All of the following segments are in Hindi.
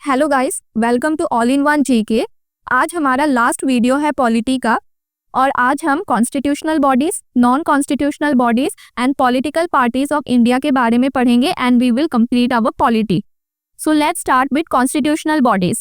Hello guys, welcome to all in one GK. आज हमारा लास्ट वीडियो है पॉलिटी का और आज हम constitutional bodies, non constitutional bodies and political parties of India के बारे में पढ़ेंगे and we will complete our polity. So let's start with constitutional bodies.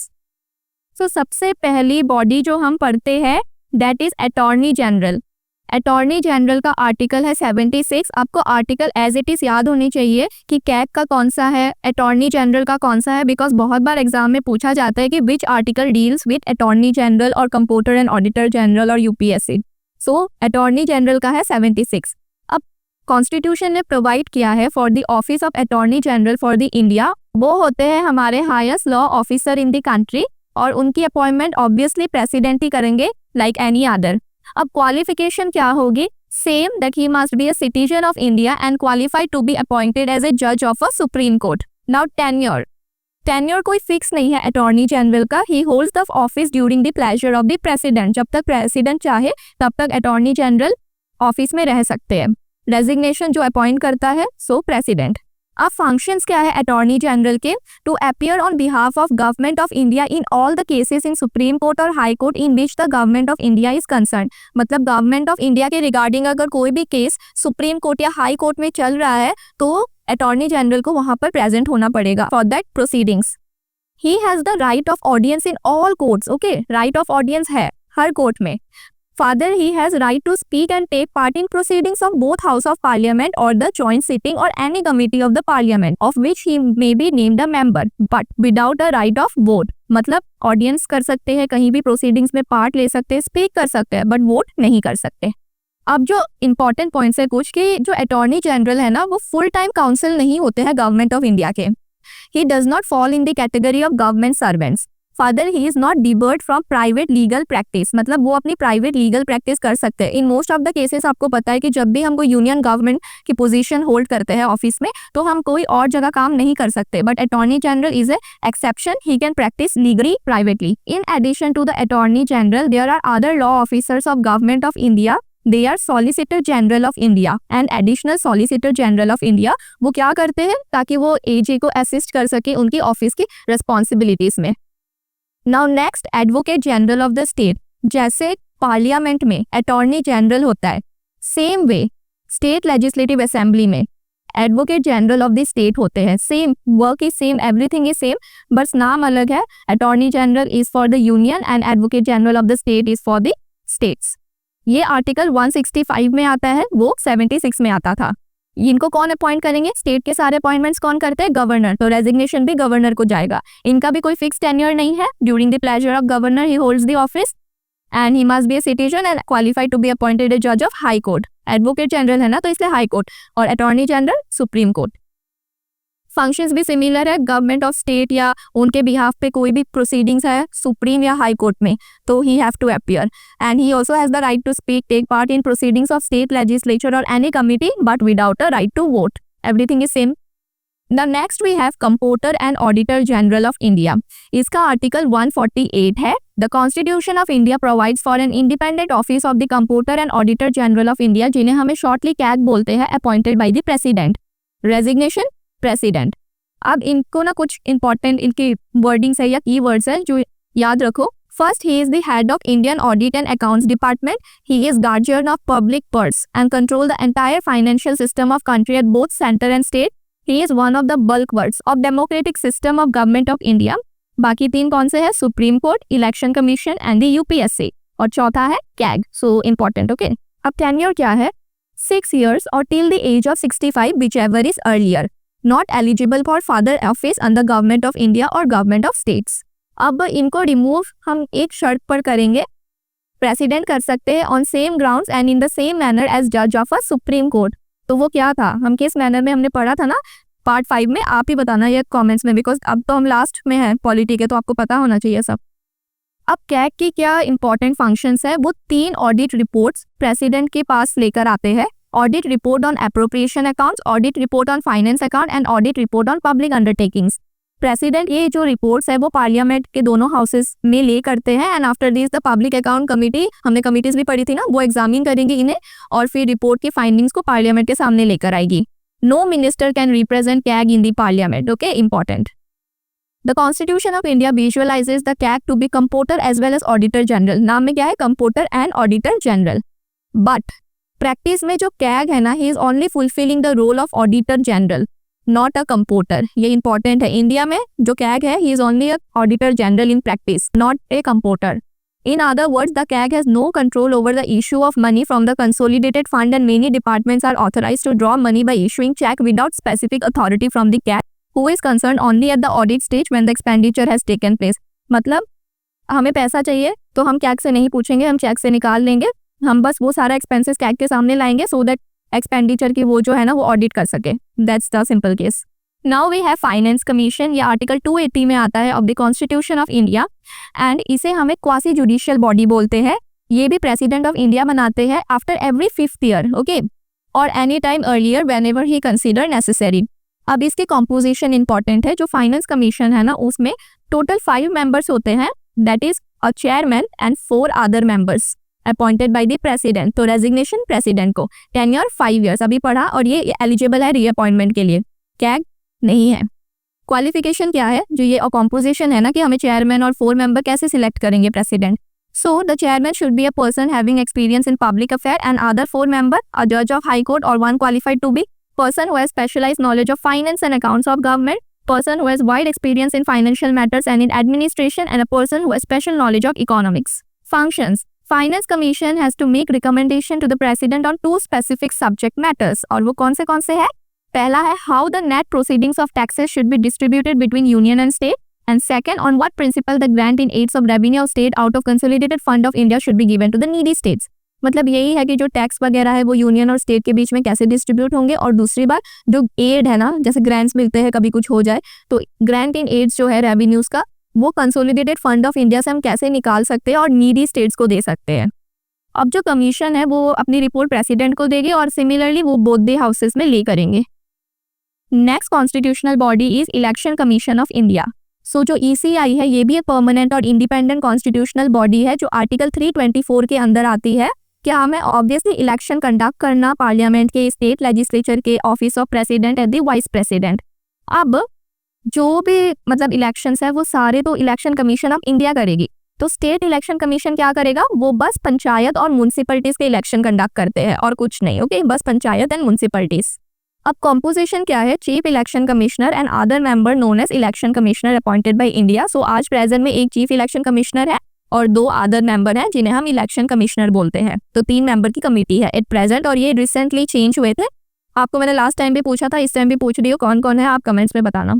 So सबसे पहली बॉडी जो हम पढ़ते हैं that is attorney general. Attorney general का आर्टिकल है 76। आपको आर्टिकल एज इट इज याद होनी चाहिए कि कैग का कौन सा है, अटॉर्नी जनरल का कौन सा है, बिकॉज बहुत बार एग्जाम में पूछा जाता है कि which article deals with attorney general और कंप्यूटर एंड ऑडिटर जनरल और यूपीएससी। सो अटॉर्नी जनरल का है 76। अब कॉन्स्टिट्यूशन ने प्रोवाइड किया है for the office of attorney general for the India. वो होते हैं हमारे highest law officer in the country और उनकी अपॉइंटमेंट ऑब्वियसली प्रेसिडेंट ही करेंगे लाइक एनी अदर। अब क्वालिफिकेशन क्या होगी? Same, that he must be a citizen of India and qualified to be appointed as a जज of a supreme court. Now tenure कोई फिक्स नहीं है अटॉर्नी जनरल का। He holds the office during the pleasure of the president. जब तक प्रेसिडेंट चाहे तब तक अटॉर्नी जनरल ऑफिस में रह सकते हैं। रेजिग्नेशन जो अपॉइंट करता है सो प्रेसिडेंट। अब फंक्शंस क्या है अटॉर्नी जनरल के? To appear on behalf of government of India in all the cases in supreme court और high court in which the government of India is concern. मतलब गवर्नमेंट ऑफ इंडिया के रिगार्डिंग अगर कोई भी केस सुप्रीम कोर्ट या हाई कोर्ट में चल रहा है तो अटॉर्नी जनरल को वहां पर प्रेजेंट होना पड़ेगा for that proceedings. He has the right of audience in all courts. Okay, right of audience है हर कोर्ट में। Further, he has right to speak and take part in proceedings of both House of Parliament or the joint sitting or any committee of the Parliament of which he may be named a member, but without a right of vote। मतलब ऑडियंस कर सकते हैं, कहीं भी प्रोसीडिंग्स में पार्ट ले सकते हैं, स्पीक कर सकते हैं, बट वोट नहीं कर सकते। अब जो इंपॉर्टेंट पॉइंट्स है कुछ कि जो अटॉर्नी जनरल है ना वो फुल टाइम काउंसिल नहीं होते हैं गवर्नमेंट ऑफ इंडिया के। He does not fall in the category of government servants. Further he is not debarred from private legal practice. मतलब वो अपनी प्राइवेट लीगल प्रैक्टिस कर सकते हैं। In most of the cases आपको पता है कि जब भी हम कोई यूनियन गवर्नमेंट की पोजीशन होल्ड करते हैं ऑफिस में तो हम कोई और जगह काम नहीं कर सकते, but attorney general is a exception. He can practise legally privately. In addition to the attorney general there are other law officers of government of India. They are solicitor general of India and additional solicitor general of India. वो क्या करते हैं ताकि वो एजे को असिस्ट कर सके उनकी ऑफिस की रिस्पॉन्सिबिलिटीज में। Now next, advocate general of the state. जैसे पार्लियामेंट में अटॉर्नी जनरल होता है, same way state legislative assembly में advocate general of the state होते हैं। Same work is same, everything is same, बस नाम अलग है। Attorney general is for the union and advocate general of the state is for the states. ये आर्टिकल 165 में आता है, वो 76 में आता था। इनको कौन अपॉइंट करेंगे? स्टेट के सारे अपॉइंटमेंट्स कौन करते हैं? गवर्नर। तो रेजिग्नेशन भी गवर्नर को जाएगा। इनका भी कोई फिक्स टेन्योर नहीं है। During the pleasure of governor he holds the office and he must be a citizen and qualified to be appointed a जज of high court. Advocate general है ना तो इसलिए हाई कोर्ट, और attorney general supreme court. Functions भी सिमिलर है। गवर्नमेंट ऑफ स्टेट या उनके बिहाफ पे कोई भी प्रोसीडिंग्स है सुप्रीम या हाई कोर्ट में तो he have to appear and he also has the right to speak, take part in proceedings of state legislature और any committee but without a right to vote. Everything is same. The next we have computer and auditor general of India. इसका आर्टिकल 148 है। The constitution of India provides for an independent office of the computer and auditor general of India, जिन्हें हमें शॉर्टली कैग बोलते हैं, appointed by the president. Resignation president. अब इनको ना कुछ इंपॉर्टेंट इनकी वर्डिंग्स है या की वर्ड्स है जो याद रखो। First, he is the head of Indian audit and accounts department. He is guardian of public purse and control the entire financial system of country at both centre and state. He is one of the bulk words of democratic system of government of India. बाकी तीन कौन से है? Supreme court, election commission and the UPSC, और चौथा है कैग। So important. ओके, अब टेन्योर क्या है? 6 years or till the age of 65 whichever is earlier, not eligible for further office under government of India or government of states। अब इनको रिमूव हम एक शर्त पर करेंगे। प्रेसिडेंट कर सकते हैं on same grounds and in the same manner as जज ऑफ अ सुप्रीम कोर्ट। तो वो क्या था? हम किस मैनर में हमने पढ़ा था ना पार्ट 5 में? आप ही बताना ये कमेंट्स में, बिकॉज अब तो हम लास्ट में हैं पॉलिटी के, तो आपको पता होना चाहिए सब। अब कैग की क्या इंपॉर्टेंट फंक्शंस है? वो 3 ऑडिट रिपोर्ट्स प्रेसिडेंट के पास लेकर आते हैं। Audit report on appropriation accounts, audit report on finance account and audit report on public undertakings. President ये जो रिपोर्ट्स है वो पार्लियामेंट के दोनों हाउसेस में ले करते हैं and after this the public account committee, हमने कमिटीज भी पढ़ी थी ना, वो एग्जामिन करेंगे इन्हें और फिर रिपोर्ट की फाइंडिंग्स को पार्लियामेंट के सामने लेकर आएगी। No minister can represent CAG in the parliament. Okay, important. The constitution of India visualises the CAG to be computer as well as auditor general. नाम में क्या है, computer and auditor general. But practice में जो कैग है ना, he is only fulfilling the role of auditor general, not a computer. ये इंपॉर्टेंट है। इंडिया में जो कैग है, he is only a auditor general in practice, not a comptroller. In other words, the CAG has no control over the issue of money from the consolidated fund, and many departments are authorized to draw money by issuing check without specific authority from the CAG, who is concerned only at the audit stage when the expenditure has taken place। मतलब हमें पैसा चाहिए तो हम CAG से नहीं पूछेंगे, हम चेक से निकाल लेंगे, हम बस वो सारा एक्सपेंसेस CAG के सामने लाएंगे सो दैट एक्सपेंडिचर की वो जो है ना वो ऑडिट कर सके। That's the simple case. Now we have Finance Commission, ये आर्टिकल 280 में आता है of the constitution of India, and इसे हम एक क्वासी जुडिशियल बॉडी बोलते हैं। ये भी प्रेसिडेंट ऑफ इंडिया बनाते हैं after every 5th year, okay, और any time earlier whenever he consider necessary. अब इसकी कॉम्पोजिशन इंपॉर्टेंट है। जो फाइनेंस कमीशन है ना, उसमें टोटल 5 मेंबर्स होते हैं, that is a chairman and 4 other members appointed by the president. तो रेजिग्नेशन प्रेसिडेंट को, टेन्योर 5 ईयर्स अभी पढ़ा, और ये एलिजिबल है रीअपॉइंटमेंट के लिए, कैग नहीं है। क्वालिफिकेशन क्या है, जो ये कॉम्पोजिशन है ना कि हमें चेयरमैन और 4 मेंबर कैसे सिलेक्ट करेंगे president. So the chairman should be a person having experience in public affair, and other 4 member a जज ऑफ हाई कोर्ट और 1 qualified to be person who has specialized knowledge of finance and accounts of government, person who has wide experience in financial matters and in administration, and a person who has special knowledge of economics. Functions: Finance Commission has to make recommendation to the President on 2 specific subject matters. और वो कौन से है? पहला है how the net proceedings of taxes should be distributed between union and state, and second on what principle the grant in aids of revenue of state out of consolidated fund of India should be given to the needy states. मतलब यही है कि जो टैक्स वगैरह है वो यूनियन और स्टेट के बीच में कैसे डिस्ट्रीब्यूट होंगे, और दूसरी बात जो एड है ना, जैसे ग्रांट्स मिलते हैं कभी कुछ हो जाए, तो ग्रांट इन एड्स जो है रेवेन्यूज का, वो कंसोलिडेटेड फंड ऑफ इंडिया से हम कैसे निकाल सकते हैं और नीडी स्टेट्स को दे सकते हैं। अब जो कमीशन है वो अपनी रिपोर्ट प्रेसिडेंट को देगी, और सिमिलरली वो बोथ द हाउसेस में ले करेंगे। Next constitutional body is election commission of India. So जो ECI है ये भी एक परमानेंट और इंडिपेंडेंट कॉन्स्टिट्यूशनल बॉडी है जो आर्टिकल 324 के अंदर आती है। क्या हमें ऑब्वियसली इलेक्शन कंडक्ट करना पार्लियामेंट के, स्टेट लेजिस्लेचर के, office of president and the vice president. अब जो भी मतलब इलेक्शंस है वो सारे तो इलेक्शन कमीशन ऑफ इंडिया करेगी। तो स्टेट इलेक्शन कमीशन क्या करेगा, वो बस पंचायत और म्युनिसिपैलिटीज के इलेक्शन कंडक्ट करते हैं और कुछ नहीं, ओके, बस पंचायत एंड म्युनिसिपैलिटीज। अब कॉम्पोजिशन क्या है, chief election commissioner and other member known as election commissioner appointed by India. So आज प्रेजेंट में एक चीफ इलेक्शन कमिश्नर है और 2 अदर मेंबर हैं जिन्हें हम इलेक्शन कमिश्नर बोलते हैं। तो 3 मेंबर की कमेटी है एट प्रेजेंट, और ये रिसेंटली चेंज हुए थे। आपको मैंने लास्ट टाइम भी पूछा था, इस टाइम भी पूछ रही हूँ, कौन कौन है आप कमेंट्स में बताना।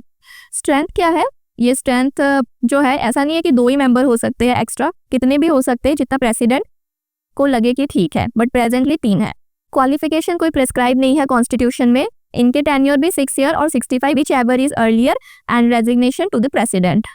स्ट्रेंथ क्या है, ये स्ट्रेंथ जो है ऐसा नहीं है कि 2 ही मेंबर हो सकते हैं एक्स्ट्रा, कितने भी हो सकते हैं जितना प्रेसिडेंट को लगे कि ठीक है, बट प्रेजेंटली 3 है। क्वालिफिकेशन कोई प्रेस्क्राइब नहीं है कॉन्स्टिट्यूशन में। इनके टेन्योर भी 6 ईयर और 65 whichever is earlier, and resignation to the president.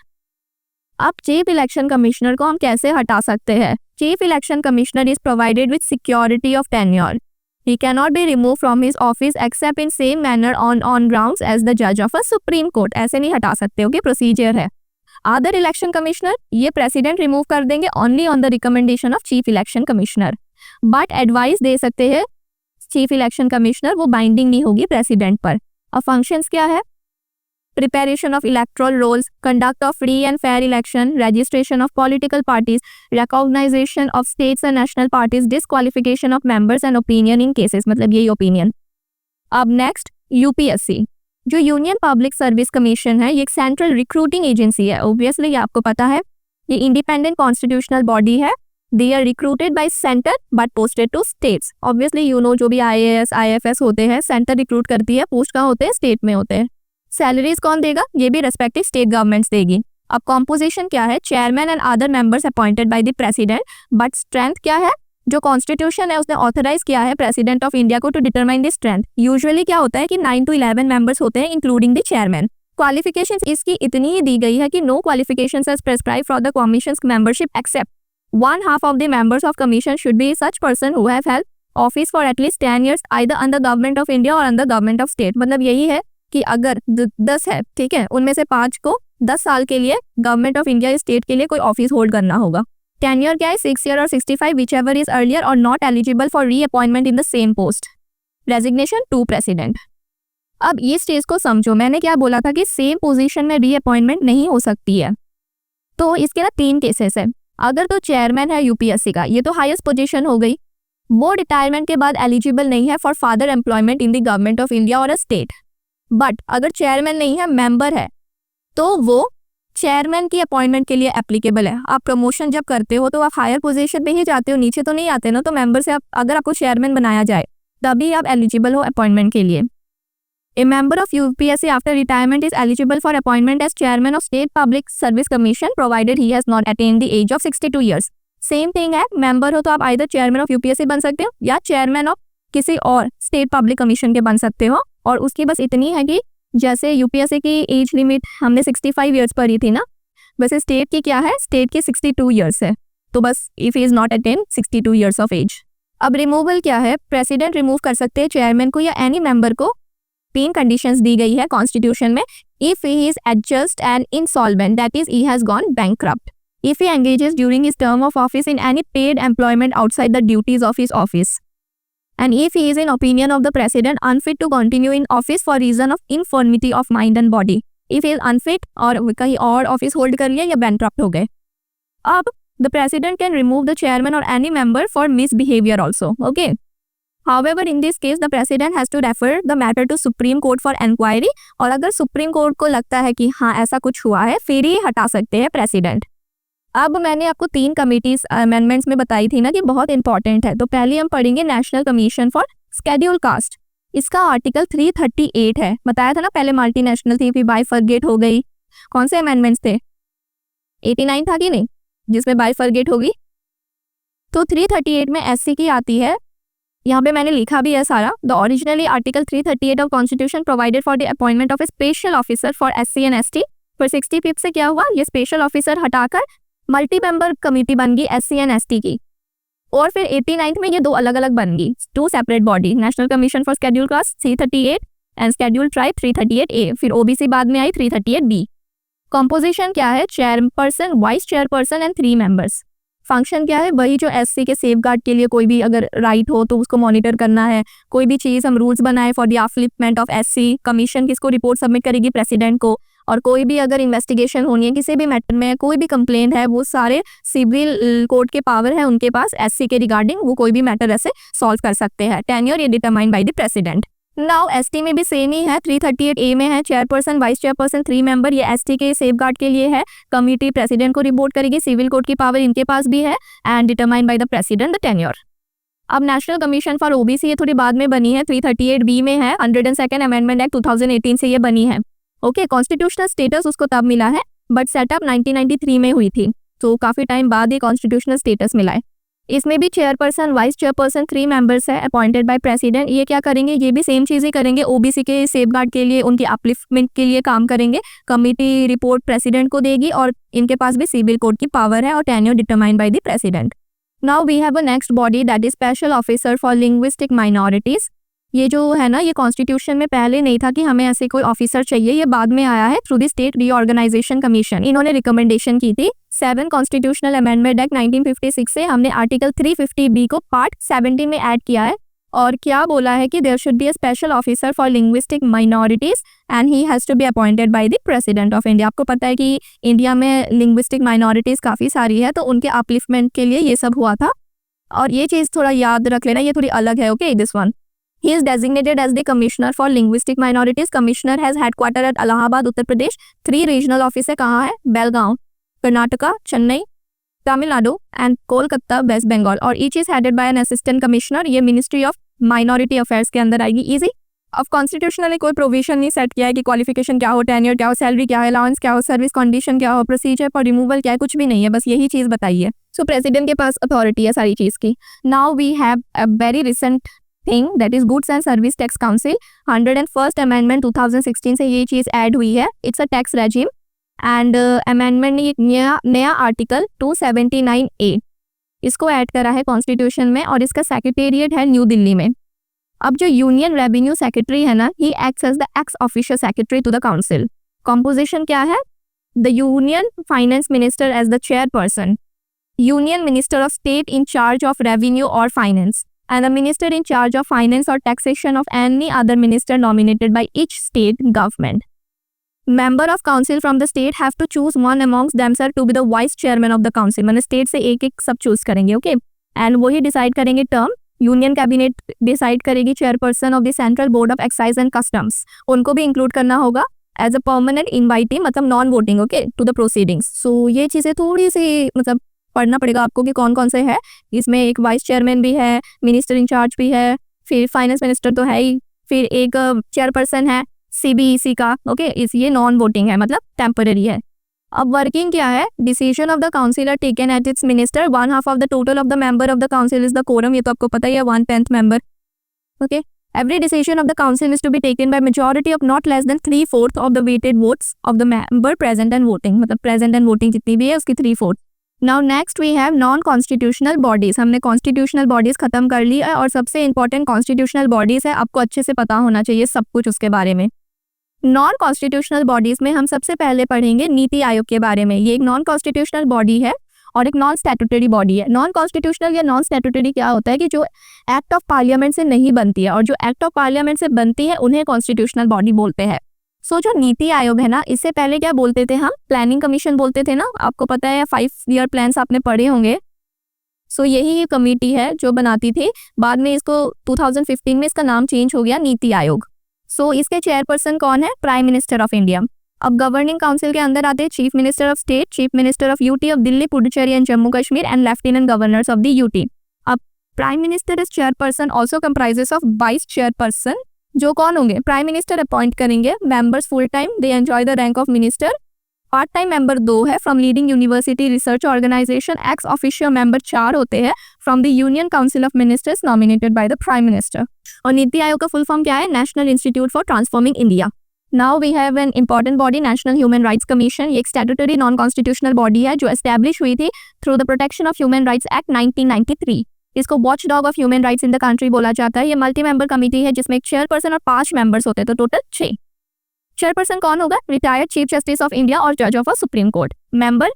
अब चीफ इलेक्शन कमिश्नर को हम कैसे हटा सकते हैं। Chief election commissioner is provided with security of tenure. He cannot be removed from his office except in same manner on grounds as the judge of a Supreme Court। ऐसे नहीं हटा सकते, ओके, प्रोसीजर है। अदर इलेक्शन कमिश्नर ये प्रेसिडेंट रिमूव कर देंगे only on the recommendation of chief election commissioner, but advice दे सकते हैं चीफ इलेक्शन कमिश्नर, वो बाइंडिंग नहीं होगी प्रेसिडेंट पर। अब फंक्शंस क्या है, preparation of electoral rolls, conduct of free and fair election, registration of political parties, recognition of states and national parties, disqualification of members and opinion in cases, मतलब यही opinion। अब नेक्स्ट UPSC, जो यूनियन पब्लिक सर्विस कमीशन है, ये एक सेंट्रल रिक्रूटिंग एजेंसी है। ऑब्वियसली ये आपको पता है, ये इंडिपेंडेंट कॉन्स्टिट्यूशनल बॉडी है। They are recruited by centre but posted to states. Obviously you know जो भी IAS IFS होते हैं, सेंटर रिक्रूट करती है, पोस्ट कहाँ होते हैं, स्टेट में होते हैं। सैलरीज कौन देगा, ये भी रेस्पेक्टिव स्टेट गवर्नमेंट्स देगी। अब कॉम्पोजिशन क्या है, chairman and other members appointed by the president, but strength क्या है, जो कॉन्स्टिट्यूशन है उसने ऑथराइज किया है प्रेसिडेंट ऑफ इंडिया को to determine the strength. Usually क्या होता है कि 9 to 11 मेंबर्स होते हैं इंक्लूडिंग द चेयरमैन। क्वालिफिकेशंस इसकी इतनी ही दी गई है कि no qualifications are prescribed for the commission's membership except 1/2 of the members of commission should be such person who have held office for at least 10 years either under government of India or under government of state। मतलब यही है कि अगर 10 है, ठीक है, उनमें से 5 को 10 साल के लिए गवर्नमेंट ऑफ इंडिया स्टेट के लिए कोई ऑफिस होल्ड करना होगा। टेन्योर क्या है, 6 ईयर और 65 विच एवर इज अर्लियर और not eligible for reappointment in the same post. Resignation to president. अब ये स्टेज को समझो, मैंने क्या बोला था कि सेम पोजीशन में रीअपॉइंटमेंट नहीं हो सकती है। तो इसके ना 3 केसेस है। अगर तो चेयरमैन है यूपीएससी का, ये तो हाईएस्ट पोजीशन हो गई, वो रिटायरमेंट के बाद एलिजिबल नहीं है for further employment in the government of India और अ स्टेट। बट अगर चेयरमैन नहीं है, मेंबर है, तो वो चेयरमैन की अपॉइंटमेंट के लिए एप्लीकेबल है। आप प्रमोशन जब करते हो तो आप हायर पोजीशन पे ही जाते हो, नीचे तो नहीं आते ना। तो मेंबर से अगर आपको चेयरमैन बनाया जाए तभी आप एलिजिबल हो अपॉइंटमेंट के लिए। A member of UPSC after retirement is eligible for appointment as chairman of state public service commission provided he has not attained the age of 62 years. Same thing है, मेंबर हो तो आप आइदर चेयरमैन ऑफ यूपीएससी बन सकते हो या चेयरमैन ऑफ किसी और स्टेट पब्लिक कमीशन के बन सकते हो। और उसकी बस इतनी है कि जैसे यूपीएससी की एज लिमिट हमने 65 ईयर्स पर ही थी ना, वैसे स्टेट की क्या है, स्टेट की 62 ईयर्स है। तो बस if he is not attain 62 years of age. अब रिमूवल क्या है, प्रेसिडेंट रिमूव कर सकते हैं चेयरमैन को या एनी मेंबर को। 3 कंडीशंस दी गई है कॉन्स्टिट्यूशन में। If he is adjust and insolvent, that is he has gone bankrupt. If he engages during his term of office in any paid employment outside the duties of his office, and if he is in opinion of the president unfit to continue in office for reason of infirmity of mind and body, if he is unfit और कहीं और ऑफिस होल्ड कर लिया या bankrupt हो गए। अब the president can remove the chairman or any member for misbehavior also, okay? However, in this case the president has to refer the matter to Supreme Court for inquiry, और अगर सुप्रीम कोर्ट को लगता है कि हाँ ऐसा कुछ हुआ है, फिर ही हटा सकते हैं प्रेसिडेंट। अब मैंने आपको 3 कमिटीज अमेंडमेंट्स में बताई थी ना कि बहुत इंपॉर्टेंट है। तो पहले हम पढ़ेंगे national commission for schedule caste. इसका आर्टिकल 338 है। बताया था ना पहले मल्टीनेशनल थी, फिर बाइफरगेट हो गई। कौन से अमेंडमेंट्स थे, 89 था कि नहीं, जिसमें बाइफरगेट होगी। तो 338 में एससी की आती है, यहाँ पे मैंने लिखा भी है सारा। The originally article 338 of constitution provided for the appointment of A special officer for SC and ST. फिर 65 से क्या हुआ, ये स्पेशल ऑफिसर हटाकर मल्टी मेंबर कमेटी बन गई एससी एंड एसटी की। और फिर 89 में ये 2 अलग अलग बन गई, 2 separate body, national commission for schedule caste 338 and schedule tribe 338A। फिर ओबीसी बाद में आई 338B। कॉम्पोजिशन क्या है, chairperson, vice chairperson and 3 members. Function क्या है, वही जो एससी के सेफगार्ड के लिए कोई भी अगर राइट हो तो उसको मॉनिटर करना है। कोई भी चीज़ हम रूल्स बनाए for the upliftment of SC, commission किसको रिपोर्ट सबमिट करेगी, प्रेसिडेंट को। और कोई भी अगर इन्वेस्टिगेशन होनी है किसी भी मैटर में, कोई भी कंप्लेंट है, वो सारे सिविल कोर्ट के पावर है उनके पास एससी के रिगार्डिंग, वो कोई भी मैटर ऐसे सॉल्व कर सकते हैं। टेन्योर ये determined by the president. Now ST में भी सेम ही है, 338A में है चेयरपर्सन, वाइस चेयरपर्सन, 3 मेंबर। ये एसटी के सेफगार्ड के लिए है। कमिटी प्रेसिडेंट को रिपोर्ट करेगी, सिविल कोर्ट की पावर इनके पास भी है, and determined by the president the tenure. अब नेशनल कमीशन फॉर ओबीसी ये थोड़ी बाद में बनी है, 338B में है। 102nd अमेंडमेंट एक्ट 2018 से ये बनी है। ओके, कॉन्स्टिट्यूशनल स्टेटस उसको तब मिला है, बट सेटअप 1993 में हुई थी, तो काफ़ी टाइम बाद ये कॉन्स्टिट्यूशनल स्टेटस मिला है। इसमें भी चेयरपर्सन, वाइस चेयरपर्सन, 3 मेंबर्स है अपॉइंटेड बाय प्रेसिडेंट। ये क्या करेंगे, ये भी सेम चीज़ ही करेंगे, ओबीसी के सेफगार्ड के लिए, उनकी अपलिफ्टमेंट के लिए काम करेंगे। कमिटी रिपोर्ट प्रेसिडेंट को देगी और इनके पास भी सिविल कोर्ट की पावर है और tenure determined by the president. Now we have a next body that is special officer for linguistic minorities. ये जो है ना, ये कॉन्स्टिट्यूशन में पहले नहीं था कि हमें ऐसे कोई ऑफिसर चाहिए, ये बाद में आया है through the state reorganisation commission. इन्होंने रिकमेंडेशन की थी। 7 कॉन्स्टिट्यूशनल अमेंडमेंट एक्ट 1956 से हमने आर्टिकल 350B को पार्ट 70 में ऐड किया है। और क्या बोला है कि there should be a special officer for linguistic minorities and he has to be appointed by the president of India. आपको पता है कि इंडिया में लिंग्विस्टिक माइनॉरिटीज़ काफ़ी सारी है, तो उनके अपलिफ्टमेंट के लिए ये सब हुआ था। और ये चीज़ थोड़ा याद रख लेना, ये थोड़ी अलग है। Okay, this one He is designated as the Commissioner for Linguistic Minorities. Commissioner has headquarter at Allahabad, Uttar Pradesh. 3 regional office है, कहाँ है, बेलगांव, कर्नाटका, चेन्नई, तमिलनाडु एंड कोलकाता, वेस्ट बंगाल। और each is headed by an assistant commissioner. ये मिनिस्ट्री ऑफ माइनॉरिटी अफेयर्स के अंदर आएगी। ईजी। अब कॉन्स्टिट्यूशनली कोई प्रोविजन नहीं सेट किया है कि क्वालिफिकेशन क्या हो, टेन्योर क्या हो, सैलरी क्या है, अलाउंस क्या हो, सर्विस कंडीशन क्या हो, प्रोसीजर फॉर रिमूवल क्या है, कुछ भी नहीं है, बस यही चीज़ बताई है। सो प्रेसिडेंट के पास अथॉरिटी है सारी चीज़ की। Now we have a very recent thing that is goods and service tax council. 101st amendment 2016 से ये चीज़ ऐड हुई है। It's a tax regime and amendment ने नया आर्टिकल 279A इसको ऐड करा है कॉन्स्टिट्यूशन में, और इसका सेक्रेटेरिएट है न्यू दिल्ली में। अब जो यूनियन रेवेन्यू सेक्रेटरी है ना, he acts as the ex official secretary to the council. Composition क्या है, the union finance minister as the chairperson, union minister of state in charge of revenue और finance, and the minister in charge of finance or taxation of any other minister nominated by each state government. Member of council from the state have to choose one amongst themselves to be the vice chairman of the council. मैंने स्टेट से एक एक सब चूज करेंगे, ओके, एंड वही डिसाइड करेंगे टर्म. यूनियन कैबिनेट डिसाइड करेगी chairperson of the central board of excise and customs, उनको भी इंक्लूड करना होगा एज अ परमानेंट इनवाइटी, मतलब non voting, okay, to the proceedings. So ये चीज़ें थोड़ी सी मतलब पढ़ना पड़ेगा आपको कि कौन कौन से है. इसमें एक वाइस चेयरमैन भी है, मिनिस्टर इंचार्ज भी है, फिर फाइनेंस मिनिस्टर तो है ही, फिर एक चेयरपर्सन है CBEC का, ओके. ये नॉन वोटिंग है, मतलब टेम्पररी है. अब वर्किंग क्या है, decision of the council are taken at its minister, 1/2 of the total of the member of the council is the quorum, ये तो आपको पता ही है, 1/10 member, okay. Every decision of the council is to be taken by majority of not less than 3/4 of the weighted votes of the member present and voting, मतलब present and voting जितनी भी है उसकी 3/4. Now next we have non-constitutional bodies. हमने constitutional bodies खत्म कर ली है और सबसे important constitutional bodies है, आपको अच्छे से पता होना चाहिए सब कुछ उसके बारे में. नॉन कॉन्स्टिट्यूशनल बॉडीज में हम सबसे पहले पढ़ेंगे नीति आयोग के बारे में. ये एक नॉन कॉन्स्टिट्यूशनल बॉडी है और एक नॉन स्टैट्यूटरी बॉडी है. नॉन कॉन्स्टिट्यूशनल या नॉन स्टैट्यूटरी क्या होता है कि जो एक्ट ऑफ पार्लियामेंट से नहीं बनती है, और जो एक्ट ऑफ पार्लियामेंट से बनती है उन्हें कॉन्स्टिट्यूशनल बॉडी बोलते हैं. सो जो नीति आयोग है ना, इससे पहले क्या बोलते थे हम, प्लानिंग कमीशन बोलते थे ना, आपको पता है 5 ईयर प्लान्स आपने पढ़े होंगे. सो यही कमेटी है जो बनाती थी. बाद में इसको 2015 में इसका नाम चेंज हो गया नीति आयोग. सो इसके चेयरपर्सन कौन है, प्राइम मिनिस्टर ऑफ इंडिया. अब गवर्निंग काउंसिल के अंदर आते हैं chief minister of state, chief minister of UT of Delhi, Puducherry and Jammu Kashmir and lieutenant governors of the UT. अब prime minister is chairperson also comprises of vice chairperson, जो कौन होंगे, प्राइम मिनिस्टर अपॉइंट करेंगे. Members full time, they enjoy the rank of minister. Part time member 2 है from leading university research organisation. Ex official member 4 होते हैं from the union council of ministers nominated by the prime minister. और नीति आयोग का फुल फॉर्म क्या है, national institute for transforming India. Now we have an important body, national human rights commission. ये एक स्टैट्यूटरी नॉन कॉन्स्टिट्यूशनल बॉडी है जो एस्टैब्लिश हुई थी through the protection of human rights act 1993. इसको watch dog of human rights in the country बोला जाता है. ये मल्टी मेंबर कमेटी है जिसमें एक चेयरपर्सन और 5 मेंबर्स होते हैं, तो टोटल 6. चेयरपर्सन कौन होगा, retired chief justice of India और जज of a supreme court. Member,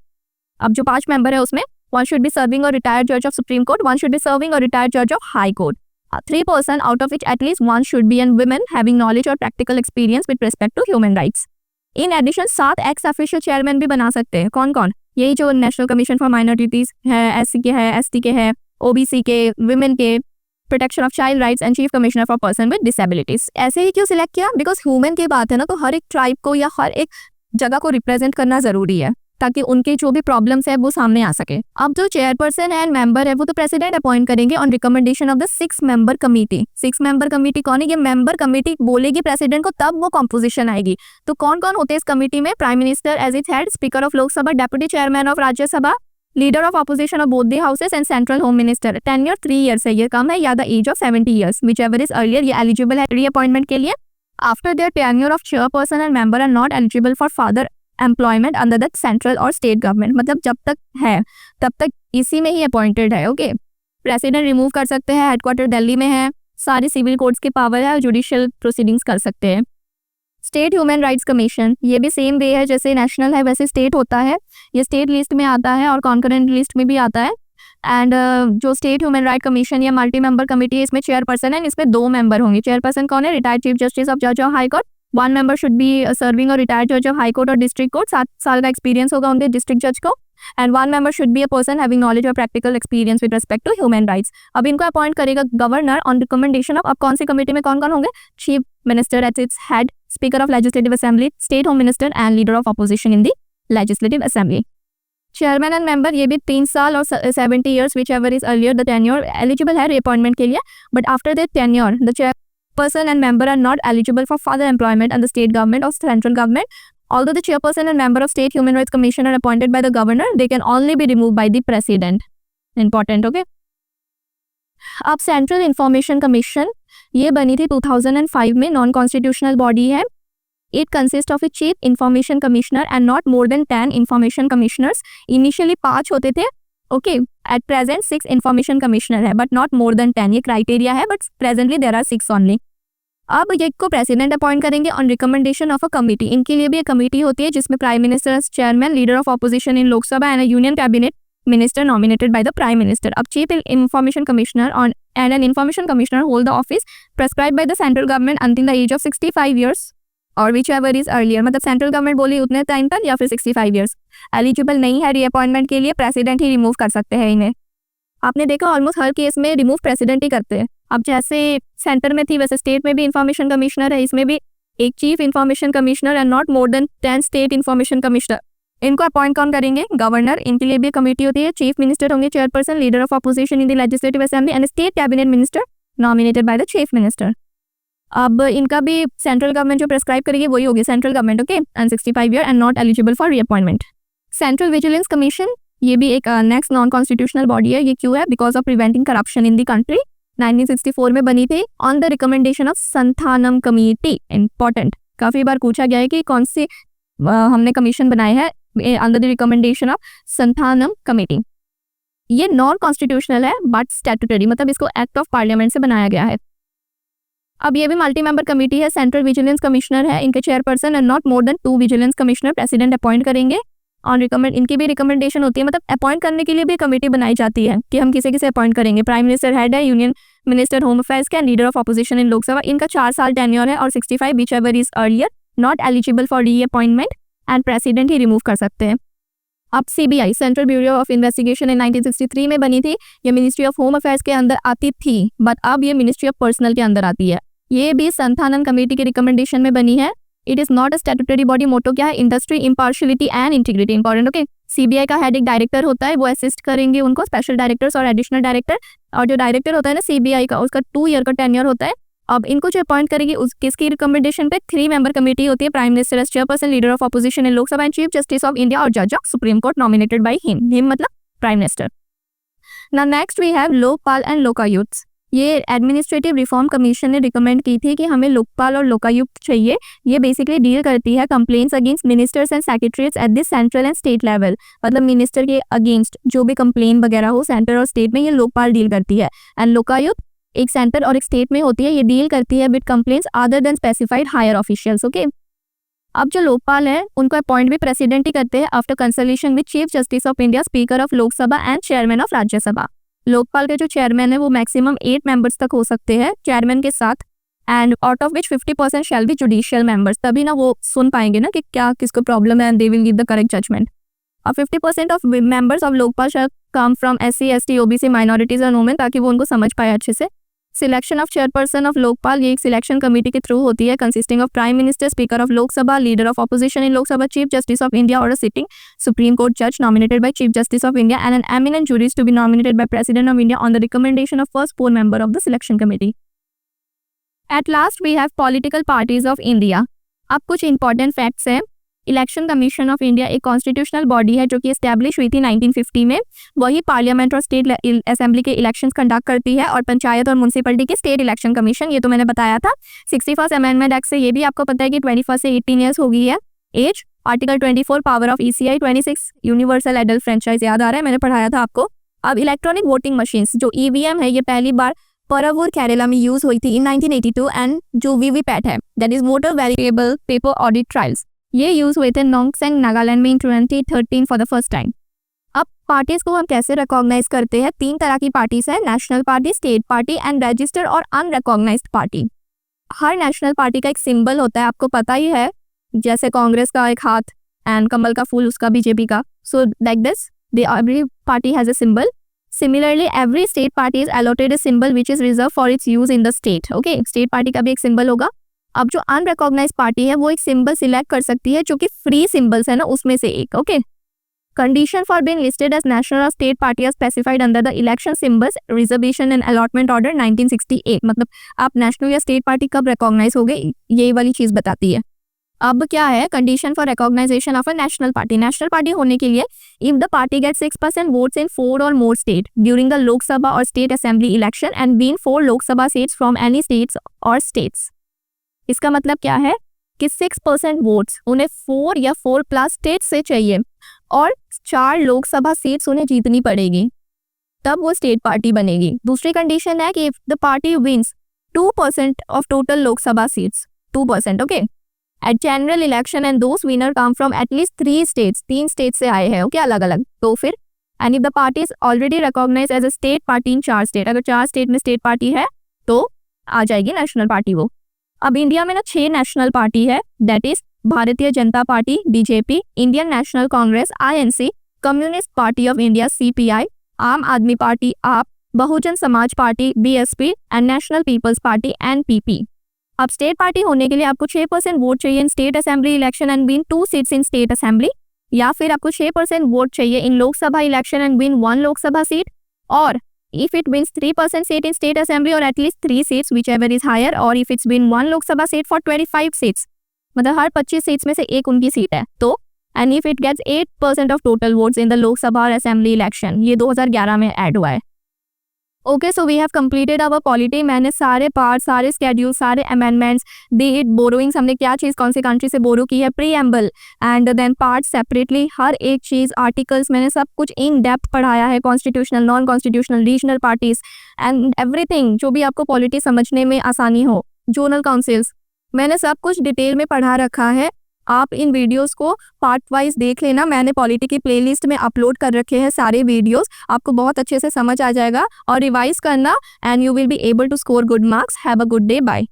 अब जो 5 मेंबर है उसमें 1 शुड बी सर्विंग और रिटायर्ड जज of supreme court, 1 should be serving और रिटायर्ड जज of high court. 3 person out of which at least 1 should be an women having knowledge or practical experience with respect to human rights. In addition 7 x official chairman भी बना सकते हैं. कौन कौन, यही जो नेशनल कमीशन फॉर माइनॉरिटीज है, SC के है, ST के है, OBC के, विमेन के, protection of child rights and chief commissioner for person with disabilities. ऐसे ही क्यों सिलेक्ट किया, बिकॉज ह्यूमन की बात है ना, तो हर एक ट्राइब को या हर एक जगह को रिप्रेजेंट करना जरूरी है ताकि उनके जो भी प्रॉब्लम्स है वो सामने आ सके. अब जो चेयरपर्सन है एंड मेंबर है वो तो प्रेसिडेंट अपॉइंट करेंगे on recommendation of the 6 member committee. 6 member committee कौन है, ये मेंबर कमेटी बोलेगी प्रेसिडेंट को, तब वो कॉम्पोजिशन आएगी. तो कौन कौन होते हैं इस कमेटी में, prime minister as it head, speaker of Lok Sabha, deputy chairman of Rajya Sabha, leader of opposition of both the houses and central home minister. Tenure 3 years है, ये कम है, या the age of 70 years, whichever is earlier. ये एलिजिबल है रीअपॉइंटमेंट के लिए. After their tenure of chairperson and member are not eligible for further employment under the central और स्टेट गवर्नमेंट. मतलब जब तक है तब तक इसी में ही अपॉइंटेड है, ओके. प्रेसिडेंट रिमूव कर सकते हैं, हेडक्वार्टर दिल्ली में है, सारी सिविल कोर्ट्स की पावर है, जुडिशियल प्रोसीडिंग्स कर सकते हैं. स्टेट ह्यूमन राइट्स कमीशन, ये भी सेम वे है जैसे नेशनल है वैसे स्टेट होता है. ये स्टेट लिस्ट में आता है और कॉन्करेंट लिस्ट में भी आता है. एंड जो स्टेट ह्यूमन राइट कमीशन या मल्टी मेंबर कमेटी है, इसमें चेयरपर्सन है, इसमें 2 मेंबर होंगे. चेयरपर्सन कौन है, रिटायर्ड चीफ जस्टिस ऑफ जज of high court. 1 member should be serving और रिटायर्ड जज ऑफ हाई कोर्ट और डिस्ट्रिक्ट कोर्ट, 7 साल का एक्सपीरियंस होगा उनके डिस्ट्रिक्ट जज को. And 1 member should be a person having knowledge और practical experience with respect to human rights. अब इनको अपॉइंट करेगा गवर्नर ऑन रिकमेंडेशन ऑफ. अब कौन सी कमेटी में कौन कौन होंगे, chief minister at its head, speaker of legislative assembly, state home minister and leader of opposition in the legislative assembly. Chairman and member, ये भी 3 साल और 70 years whichever is earlier the tenure, eligible है रिअपॉइंटमेंट के लिए. But after that tenure the chairperson and member are not eligible for further employment under state government or central government. Although the chairperson and member of state human rights commission are appointed by the governor, they can only be removed by the president. Important, okay? अब सेंट्रल इंफॉर्मेशन कमीशन, ये बनी थी 2005 में, नॉन कॉन्स्टिट्यूशनल बॉडी है. It consists of a chief information commissioner and not more than 10 information commissioners. Initially 5 होते थे, okay. At present 6 information commissioner है, but not more than 10. ये criteria है, but presently there are 6 only. अब ये को प्रेसिडेंट अपॉइंट करेंगे on recommendation of a committee. इनके लिए भी एक कमेटी होती है जिसमें prime minister chairman, leader of opposition in Lok Sabha and union cabinet minister nominated by the prime minister. अब chief information commissioner on and an information commissioner hold the office prescribed by the central government until the age of 65 years or whichever is earlier. मतलब सेंट्रल गवर्नमेंट बोली उतने टाइम तक या फिर 65 years. एलिजिबल नहीं है रीअपॉइंटमेंट के लिए, प्रेसिडेंट ही रिमूव कर सकते हैं इन्हें. आपने देखा ऑलमोस्ट हर केस में रिमूव प्रेसिडेंट ही करते हैं. अब जैसे सेंटर में थी वैसे स्टेट में भी इंफॉर्मेशन कमिश्नर है, इसमें भी एक chief information commissioner and not more then 10 state information commissioner. इनको अपॉइंट कौन करेंगे? गवर्नर. इनके लिए भी कमेटी होती है. चीफ मिनिस्टर होंगे chairperson, leader of opposition in the legislative assembly and state cabinet minister nominated by the chief minister. अब इनका भी सेंट्रल गवर्नमेंट जो प्रेस्क्राइब करेगी वही होगी central government. Okay, and 65 year and not eligible for reappointment. Central vigilance commission, ये भी एक नेक्स्ट नॉन कॉन्स्टिट्यूशनल बॉडी है. ये क्यों है? Because of preventing corruption in the country. 1964 में बनी थी on the recommendation of Santhanam committee. Important, काफी बार पूछा गया है कि कौन सी हमने कमीशन बनाए हैं under the recommendation of Santhanam committee. ये नॉन कॉन्स्टिट्यूशनल है बट स्टैट्यूटरी, मतलब इसको एक्ट ऑफ पार्लियामेंट से बनाया गया है. अब ये भी मल्टी मेंबर कमेटी है. सेंट्रल विजिलेंस कमिश्नर है, इनके chairperson and not more than 2 vigilance commissioner president appoint करेंगे. ऑन रिकमेंड इनकी भी रिकमेंडेशन होती है, मतलब अपॉइंट करने के लिए भी कमेटी बनाई जाती है कि हम किसे किसे अपॉइंट करेंगे. प्राइम मिनिस्टर हेड है, यूनियन मिनिस्टर होम अफेयर्स के, leader of opposition in Lok Sabha. इनका 4 साल टेन्योर है और 65 whichever is earlier, not eligible for reappointment and president he remove कर सकते हैं. अब CBI, central bureau of investigation in 1963 में बनी थी. ये मिनिस्ट्री ऑफ होम अफेयर्स के अंदर आती थी बट अब ये मिनिस्ट्री ऑफ पर्सनल के अंदर आती है. ये भी संथानम कमेटी के रिकमेंडेशन में बनी है. It is not a statutory body. Motto क्या है? Industry, impartiality and integrity. Important. Okay, CBI का हेड एक डायरेक्टर होता है, वो असिस्ट करेंगे उनको, स्पेशल डायरेक्टर्स और एडिशनल डायरेक्टर. और जो डायरेक्टर होता है ना सीबीआई का, उसका 2 ईयर का टेन्योर होता है. अब इनको जो अपॉइंट करेगी उस किसकी रिकमेंडेशन पे? 3 मेंबर कमेटी होती है. Prime minister as chairperson, leader of opposition in Lok Sabha and chief justice of India और जज of supreme court nominated by him. Him मतलब prime minister. Now next we have Lokpal and Lokayukta. ये एडमिनिस्ट्रेटिव रिफॉर्म कमीशन ने रिकमेंड की थी कि हमें लोकपाल और लोकायुक्त चाहिए. ये बेसिकली डील करती है complaints against ministers and secretaries at the central and state level. मतलब मिनिस्टर के अगेंस्ट जो भी कंप्लेन वगैरह हो सेंटर और स्टेट में, ये लोकपाल डील करती है. एंड लोकायुक्त एक सेंटर और एक स्टेट में होती है. ये डील करती है with complaints other than specified higher officials. Okay, अब जो लोकपाल है उनको अपॉइंट भी प्रेसिडेंट ही करते हैं after consultation with chief justice of India, speaker of Lok Sabha and chairman of Rajya Sabha. Lokpal के जो चेयरमैन है वो मैक्सिमम 8 मेंबर्स तक हो सकते हैं चेयरमैन के साथ. And out of which 50% shall be judicial members. तभी ना वो सुन पाएंगे ना कि क्या किसको प्रॉब्लम है and they will give the correct judgement. और 50% of members of Lokpal shall come from SC, ST, OBC, minorities and women, ताकि वो उनको समझ पाए अच्छे से. Selection of chairperson of Lokpal, ये एक सिलेक्शन कमेटी के थ्रू होती है consisting of prime minister, speaker of Lok Sabha, leader of opposition in Lok Sabha, chief justice of India और अ सिटिंग सुप्रीम कोर्ट जज nominated by chief justice of India and an eminent jurist to be nominated by president of India on the recommendation of first 4 member of the selection committee. At last we have political parties of India. अब कुछ इंपॉर्टेंट फैक्ट्स हैं. इलेक्शन कमीशन ऑफ इंडिया एक कॉन्स्टिट्यूशनल बॉडी है जो कि एस्टैब्लिश हुई थी 1950 में. वही पार्लियामेंट और स्टेट असेंबली के इलेक्शंस कंडक्ट करती है. और पंचायत और म्यूनसिपलिटी के स्टेट इलेक्शन कमीशन, ये तो मैंने बताया था. 61st अमेंडमेंट एक्ट से ये भी आपको पता है कि 21 से 18 ईयर्स हो गई है age. Article 24 power of ECI, 26 universal adult franchise, याद आ रहा है, मैंने पढ़ाया था आपको. अब इलेक्ट्रॉनिक वोटिंग मशीन्स जो EVM है, ये पहली बार परवूर केरला में यूज हुई थी इन 1982. एंड जो VVPAT है, that is voter variable paper audit trials, ये यूज हुए थे नोंगसेंग नागालैंड में इन 2013 फॉर द फर्स्ट टाइम. अब पार्टीज को हम कैसे रिकॉग्नाइज करते हैं? 3 तरह की पार्टीज है, national party, state party and registered और अनरिकॉग्नाइज्ड पार्टी. हर नेशनल पार्टी का एक सिंबल होता है, आपको पता ही है, जैसे कांग्रेस का एक हाथ एंड कमल का फूल उसका बीजेपी का. So like this every party has a symbol. Similarly, every state party is allotted a symbol which is reserved for its use in the state. Okay, state party का भी एक सिंबल होगा. अब जो अनरिकॉग्नाइज्ड पार्टी है वो एक सिंबल सिलेक्ट कर सकती है जो कि फ्री सिंबल्स है ना, उसमें से एक. Okay, condition for being listed as national और state party are specified under the election symbols reservation and allotment order 1968. मतलब आप नेशनल या स्टेट पार्टी कब रिकॉग्नाइज हो गए, ये वाली चीज बताती है. अब क्या है condition for recognisation of a national party? National party होने के लिए if the party get 6% votes in 4 और more state during the Lok Sabha और state assembly election and win 4 Lok Sabha seats from any states और स्टेट्स. इसका मतलब क्या है कि 6% वोट्स उन्हें 4 या 4+ स्टेट से चाहिए और 4 लोकसभा सीट्स उन्हें जीतनी पड़ेगी, तब वो स्टेट पार्टी बनेगी. दूसरी कंडीशन है कि if the party wins 2% of total Lok Sabha seats, 2%, okay, at general election and those winner come from at least 3 states, 3 state से आए हैं, ओके, अलग अलग, तो फिर and if the party is already recognised as a state party in 4 state, अगर 4 स्टेट में स्टेट पार्टी है तो आ जाएगी नेशनल पार्टी वो। अब इंडिया में ना 6 नेशनल पार्टी है, that is Bharatiya Janata party BJP, Indian national congress INC, communist party of India CPI, Aam Aadmi party AAP, Bahujan Samaj party BSP and national people's party NPP. अब स्टेट पार्टी होने के लिए आपको 6% वोट चाहिए in state assembly election and win 2 seats in state assembly, या फिर आपको 6% वोट चाहिए in Lok Sabha election and win 1 Lok Sabha seat, और if it wins 3% seat in state assembly or at least 3 seats whichever is higher, or if it's win 1 lok sabha seat for 25 seats, मतलब हर 25 सीट्स में से एक उनकी सीट है तो, and if it gets 8% of total votes in the lok sabha or assembly election, ये 2011 में ऐड हुआ है। Okay, so we have completed our polity. मैंने सारे पार्ट, सारे स्केड्यूल, सारे अमेंडमेंट्स, बी इट बोरोइंग्स, हमने क्या चीज़ कौन सी कंट्री से बोरो की है, preamble and then part separately, हर एक चीज़, आर्टिकल्स, मैंने सब कुछ इन डेप्थ पढ़ाया है, constitutional, non constitutional, regional parties and everything, जो भी आपको पॉलिटी समझने में आसानी हो, जोनल काउंसिल्स, मैंने सब कुछ डिटेल में पढ़ा रखा है। आप इन वीडियोस को पार्ट वाइज देख लेना, मैंने पॉलिटी की प्लेलिस्ट में अपलोड कर रखे हैं सारे वीडियोस, आपको बहुत अच्छे से समझ आ जाएगा, और रिवाइज करना and you will be able to score good marks. Have a good day, bye.